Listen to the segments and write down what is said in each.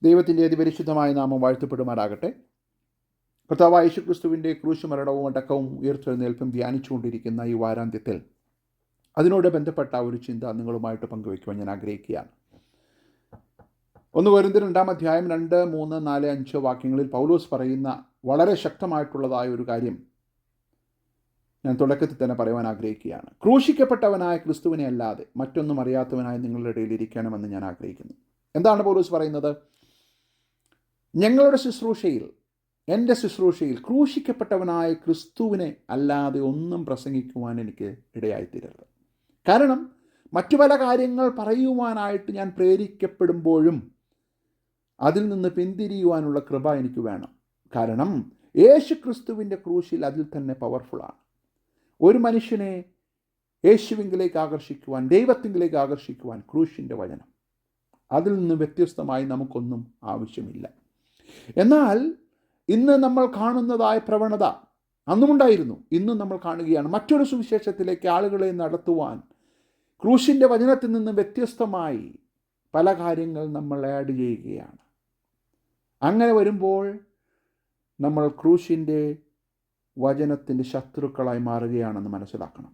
ദൈവത്തിൻ്റെ അതിപരിശുദ്ധമായ നാമം വാഴ്ത്തപ്പെടുമാറാകട്ടെ. കർത്താവായ യേശുക്രിസ്തുവിൻ്റെ ക്രൂശുമരണവും അടക്കവും ഉയർത്തെഴുന്നേൽപ്പും ധ്യാനിച്ചുകൊണ്ടിരിക്കുന്ന ഈ വാരാന്ത്യത്തിൽ അതിനോട് ബന്ധപ്പെട്ട ഒരു ചിന്ത നിങ്ങളുമായിട്ട് പങ്കുവയ്ക്കുവാൻ ഞാൻ ആഗ്രഹിക്കുകയാണ്. 1 കൊരിന്ത്യർ 2 അധ്യായം 2, 3, 4, 5 വാക്യങ്ങളിൽ പൗലോസ് പറയുന്ന വളരെ ശക്തമായിട്ടുള്ളതായ ഒരു കാര്യം ഞാൻ തുടക്കത്തിൽ തന്നെ പറയുവാൻ ആഗ്രഹിക്കുകയാണ്. ക്രൂശിക്കപ്പെട്ടവനായ ക്രിസ്തുവിനെ അല്ലാതെ മറ്റൊന്നും അറിയാത്തവനായ നിങ്ങളുടെ ഇടയിൽ ഇരിക്കണമെന്ന് ഞാൻ ആഗ്രഹിക്കുന്നു. എന്താണ് പൗലോസ് പറയുന്നത്? ഞങ്ങളുടെ ശുശ്രൂഷയിൽ, എൻ്റെ ശുശ്രൂഷയിൽ ക്രൂശിക്കപ്പെട്ടവനായ ക്രിസ്തുവിനെ അല്ലാതെ ഒന്നും പ്രസംഗിക്കുവാൻ എനിക്ക് ഇടയായിത്തീരരുത്. കാരണം മറ്റു പല കാര്യങ്ങൾ പറയുവാനായിട്ട് ഞാൻ പ്രേരിക്കപ്പെടുമ്പോഴും അതിൽ നിന്ന് പിന്തിരിയുവാനുള്ള കൃപ എനിക്ക് വേണം. കാരണം യേശു ക്രിസ്തുവിൻ്റെ ക്രൂശിൽ അതിൽ തന്നെ പവർഫുള്ളാണ്. ഒരു മനുഷ്യനെ യേശുവിങ്കിലേക്ക് ആകർഷിക്കുവാൻ, ദൈവത്തിങ്കിലേക്ക് ആകർഷിക്കുവാൻ ക്രൂശിൻ്റെ വചനം, അതിൽ നിന്ന് വ്യത്യസ്തമായി നമുക്കൊന്നും ആവശ്യമില്ല. എന്നാൽ ഇന്ന് നമ്മൾ കാണുന്നതായ പ്രവണത അന്നുമുണ്ടായിരുന്നു, ഇന്നും നമ്മൾ കാണുകയാണ്. മറ്റൊരു സുവിശേഷത്തിലേക്ക് ആളുകളെ നടത്തുവാൻ ക്രൂശിൻ്റെ വചനത്തിൽ നിന്ന് വ്യത്യസ്തമായി പല കാര്യങ്ങൾ നമ്മൾ ആഡ് ചെയ്യുകയാണ്. അങ്ങനെ വരുമ്പോൾ നമ്മൾ ക്രൂശിൻ്റെ വചനത്തിൻ്റെ ശത്രുക്കളായി മാറുകയാണെന്ന് മനസ്സിലാക്കണം.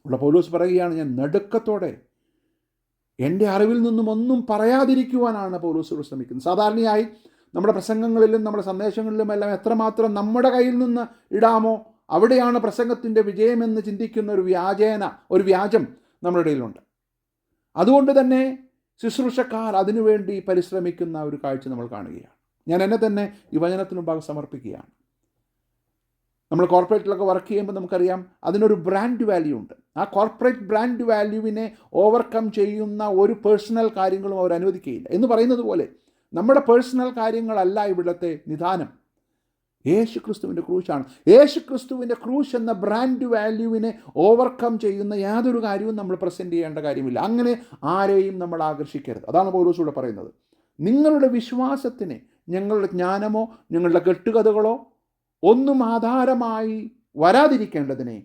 ഉള്ള പൗലോസ് പറയുകയാണ്, ഞാൻ നടുക്കത്തോടെ എൻ്റെ അറിവിൽ നിന്നും ഒന്നും പറയാതിരിക്കുവാനാണ് പൗലോസ് ശ്രമിക്കുന്നത്. സാധാരണയായി നമ്മുടെ പ്രസംഗങ്ങളിലും നമ്മുടെ സന്ദേശങ്ങളിലുമെല്ലാം എത്രമാത്രം നമ്മുടെ കയ്യിൽ നിന്ന് ഇടാമോ അവിടെയാണ് പ്രസംഗത്തിൻ്റെ വിജയമെന്ന് ചിന്തിക്കുന്ന ഒരു വ്യാജം നമ്മുടെ ഇടയിലുണ്ട്. അതുകൊണ്ട് തന്നെ ശുശ്രൂഷക്കാർ അതിനുവേണ്ടി പരിശ്രമിക്കുന്ന ഒരു കാഴ്ച നമ്മൾ കാണുകയാണ്. ഞാൻ എന്നെ തന്നെ ഈ വചനത്തിന് മുമ്പാകെ സമർപ്പിക്കുകയാണ്. നമ്മൾ കോർപ്പറേറ്റിലൊക്കെ വർക്ക് ചെയ്യുമ്പോൾ നമുക്കറിയാം അതിനൊരു ബ്രാൻഡ് വാല്യൂ ഉണ്ട്. ആ കോർപ്പറേറ്റ് ബ്രാൻഡ് വാല്യൂവിനെ ഓവർകം ചെയ്യുന്ന ഒരു പേഴ്സണൽ കാര്യങ്ങളും അവർ അനുവദിക്കുകയില്ല. എന്ന് പറയുന്നത് പോലെ നമ്മുടെ പേഴ്സണൽ കാര്യങ്ങളല്ല ഇവിടുത്തെ നിദാനം. യേശു ക്രിസ്തുവിൻ്റെ ക്രൂശാണ്. യേശു ക്രിസ്തുവിൻ്റെ ക്രൂശ് എന്ന ബ്രാൻഡ് വാല്യൂവിനെ ഓവർകം ചെയ്യുന്ന യാതൊരു കാര്യവും നമ്മൾ പ്രസൻറ്റ് ചെയ്യേണ്ട കാര്യമില്ല. അങ്ങനെ ആരെയും നമ്മൾ ആകർഷിക്കരുത്. അതാണ് പൗലോസ് ഇവിടെ പറയുന്നത്. നിങ്ങളുടെ വിശ്വാസത്തിന് ഞങ്ങളുടെ ജ്ഞാനമോ ഞങ്ങളുടെ കെട്ടുകഥകളോ ഒന്നും ആധാരമായി വരാതിരിക്കേണ്ടതിനെ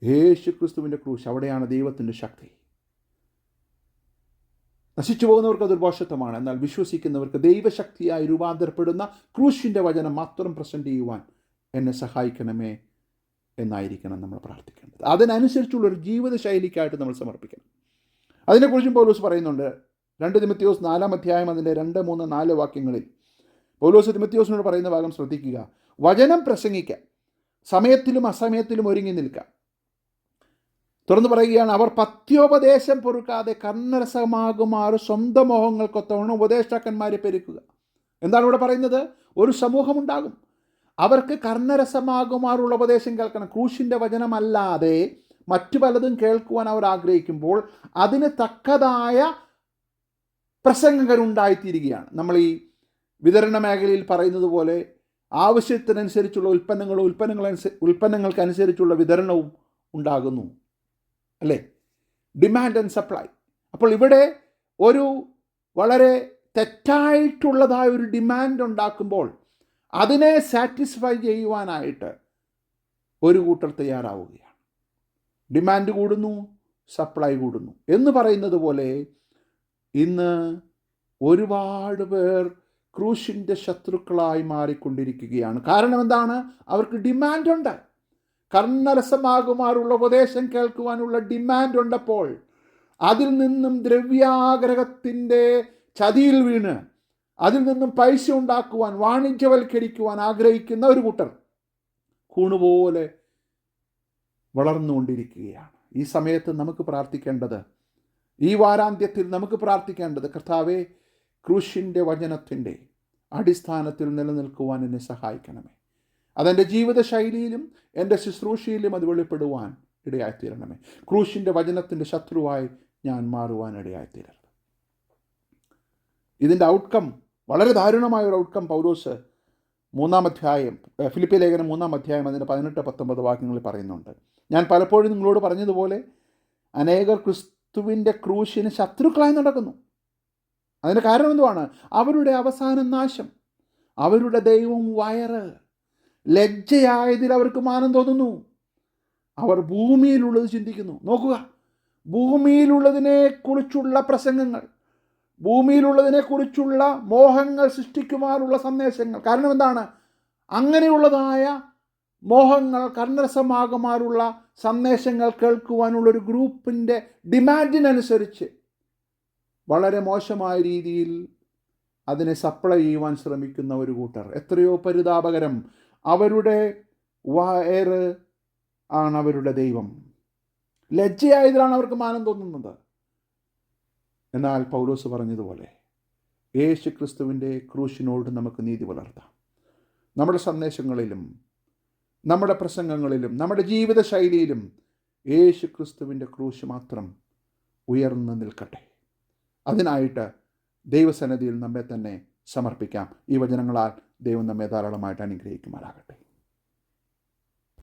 യേശു ക്രിസ്തുവിൻ്റെ ക്രൂശ്, അവിടെയാണ് ദൈവത്തിൻ്റെ ശക്തി. നശിച്ചു പോകുന്നവർക്ക് അതൊരു ഭോഷത്വമാണ്. എന്നാൽ വിശ്വസിക്കുന്നവർക്ക് ദൈവശക്തിയായി രൂപാന്തരപ്പെടുന്ന ക്രൂശിൻ്റെ വചനം മാത്രം പ്രസൻറ്റ് ചെയ്യുവാൻ എന്നെ സഹായിക്കണമേ എന്നായിരിക്കണം നമ്മൾ പ്രാർത്ഥിക്കേണ്ടത്. അതിനനുസരിച്ചുള്ളൊരു ജീവിത ശൈലിക്കായിട്ട് നമ്മൾ സമർപ്പിക്കണം. അതിനെക്കുറിച്ചും പൗലോസ് പറയുന്നുണ്ട്. 2 തിമോഥെയോസ് 4 അധ്യായം അതിൻ്റെ 2, 3, 4 വാക്യങ്ങളിൽ പൗലോസ് തിമോഥെയോസിനോട് പറയുന്ന ഭാഗം ശ്രദ്ധിക്കുക. വചനം പ്രസംഗിക്കാം, സമയത്തിലും അസമയത്തിലും ഒരുങ്ങി നിൽക്കാം. തുറന്നു പറയുകയാണ്, അവർ പഥ്യോപദേശം പൊറുക്കാതെ കർണരസമാകുമാറ് സ്വന്തം മോഹങ്ങൾക്കൊത്തവണ്ണം ഉപദേഷ്ടാക്കന്മാരെ പെരുക്കുക. എന്താണ് ഇവിടെ പറയുന്നത്? ഒരു സമൂഹമുണ്ടാകും, അവർക്ക് കർണരസമാകുമാറുള്ള ഉപദേശം കേൾക്കണം. ക്രൂശിൻ്റെ വചനമല്ലാതെ മറ്റു പലതും കേൾക്കുവാൻ അവർ ആഗ്രഹിക്കുമ്പോൾ അതിന് തക്കതായ പ്രസംഗകരുണ്ടായിത്തീരുകയാണ്. നമ്മൾ ഈ വിതരണ മേഖലയിൽ പറയുന്നത് പോലെ ആവശ്യത്തിനനുസരിച്ചുള്ള ഉൽപ്പന്നങ്ങൾക്കനുസരിച്ചുള്ള വിതരണവും ഉണ്ടാകുന്നു, അല്ലേ? Demand and supply. അപ്പോൾ ഇവിടെ ഒരു വളരെ തെറ്റായിട്ടുള്ളതായ ഒരു ഡിമാൻഡ് ഉണ്ടാക്കുമ്പോൾ അതിനെ സാറ്റിസ്ഫൈ ചെയ്യുവാനായിട്ട് ഒരു കൂട്ടർ തയ്യാറാവുകയാണ്. ഡിമാൻഡ് കൂടുന്നു, സപ്ലൈ കൂടുന്നു എന്ന് പറയുന്നത് പോലെ ഇന്ന് ഒരുപാട് പേർ ക്രൂശിൻ്റെ ശത്രുക്കളായി മാറിക്കൊണ്ടിരിക്കുകയാണ്. കാരണം എന്താണ്? അവർക്ക് ഡിമാൻഡുണ്ട്. കർണരസമാകുമാറുള്ള ഉപദേശം കേൾക്കുവാനുള്ള ഡിമാൻഡ് ഉണ്ടപ്പോൾ അതിൽ നിന്നും ദ്രവ്യാഗ്രഹത്തിൻ്റെ ചതിയിൽ വീണ് അതിൽ നിന്നും പൈസ ഉണ്ടാക്കുവാൻ, വാണിജ്യവൽക്കരിക്കുവാൻ ആഗ്രഹിക്കുന്ന ഒരു കൂട്ടർ കൂണുപോലെ വളർന്നുകൊണ്ടിരിക്കുകയാണ്. ഈ സമയത്ത് നമുക്ക് പ്രാർത്ഥിക്കേണ്ടത്, ഈ വാരാന്ത്യത്തിൽ നമുക്ക് പ്രാർത്ഥിക്കേണ്ടത്, കർത്താവേ, ക്രൂശിൻ്റെ വചനത്തിൻ്റെ അടിസ്ഥാനത്തിൽ നിലനിൽക്കുവാൻ എന്നെ സഹായിക്കണമേ. അതെൻ്റെ ജീവിതശൈലിയിലും എൻ്റെ ശുശ്രൂഷയിലും അത് വെളിപ്പെടുവാൻ ഇടയായിത്തീരണമേ. ക്രൂശിൻ്റെ വചനത്തിൻ്റെ ശത്രുവായി ഞാൻ മാറുവാൻ ഇടയായിത്തീരരുത്. ഇതിൻ്റെ ഔട്ട്കം, വളരെ ദാരുണമായ ഒരു ഔട്ട്കം പൗലോസ് 3 അധ്യായം, ഫിലിപ്പി ലേഖനം 3 അധ്യായം അതിൻ്റെ 18, 19 വാക്യങ്ങളിൽ പറയുന്നുണ്ട്. ഞാൻ പലപ്പോഴും നിങ്ങളോട് പറഞ്ഞതുപോലെ അനേകർ ക്രിസ്തുവിൻ്റെ ക്രൂശിന് ശത്രുക്കളായി നടക്കുന്നു. അതിന് കാരണം എന്തുവാണ്? അവരുടെ അവസാന നാശം, അവരുടെ ദൈവം വയറ്, ലജ്ജയായതിൽ അവർക്ക് മാനം തോന്നുന്നു. അവർ ഭൂമിയിലുള്ളത് ചിന്തിക്കുന്നു. നോക്കുക, ഭൂമിയിലുള്ളതിനെ കുറിച്ചുള്ള പ്രസംഗങ്ങൾ, ഭൂമിയിലുള്ളതിനെക്കുറിച്ചുള്ള മോഹങ്ങൾ സൃഷ്ടിക്കുവാനുള്ള സന്ദേശങ്ങൾ. കാരണം എന്താണ്? അങ്ങനെയുള്ളതായ മോഹങ്ങൾ, കർണരസമാകുമാറുള്ള സന്ദേശങ്ങൾ കേൾക്കുവാനുള്ളൊരു ഗ്രൂപ്പിൻ്റെ ഡിമാൻഡിനനുസരിച്ച് വളരെ മോശമായ രീതിയിൽ അതിനെ സപ്ലൈ ചെയ്യുവാൻ ശ്രമിക്കുന്ന ഒരു കൂട്ടർ. എത്രയോ പരിതാപകരം. അവരുടെ വയറ് ആണ് അവരുടെ ദൈവം. ലജ്ജയായതിലാണ് അവർക്ക് മാനം തോന്നുന്നത്. എന്നാൽ പൗലോസ് പറഞ്ഞതുപോലെ യേശു ക്രിസ്തുവിൻ്റെ ക്രൂശിനോട് നമുക്ക് നീതി പുലർത്താം. നമ്മുടെ സന്ദേശങ്ങളിലും നമ്മുടെ പ്രസംഗങ്ങളിലും നമ്മുടെ ജീവിത ശൈലിയിലും യേശു ക്രിസ്തുവിൻ്റെ ക്രൂശ് മാത്രം ഉയർന്നു നിൽക്കട്ടെ. അതിനായിട്ട് ദൈവസന്നിധിയിൽ നമ്മെ തന്നെ സമർപ്പിക്കാം. ഈ വചനങ്ങളാൽ ദൈവം നമ്മെ ധാരാളമായിട്ട് അനുഗ്രഹിക്കുമാറാകട്ടെ.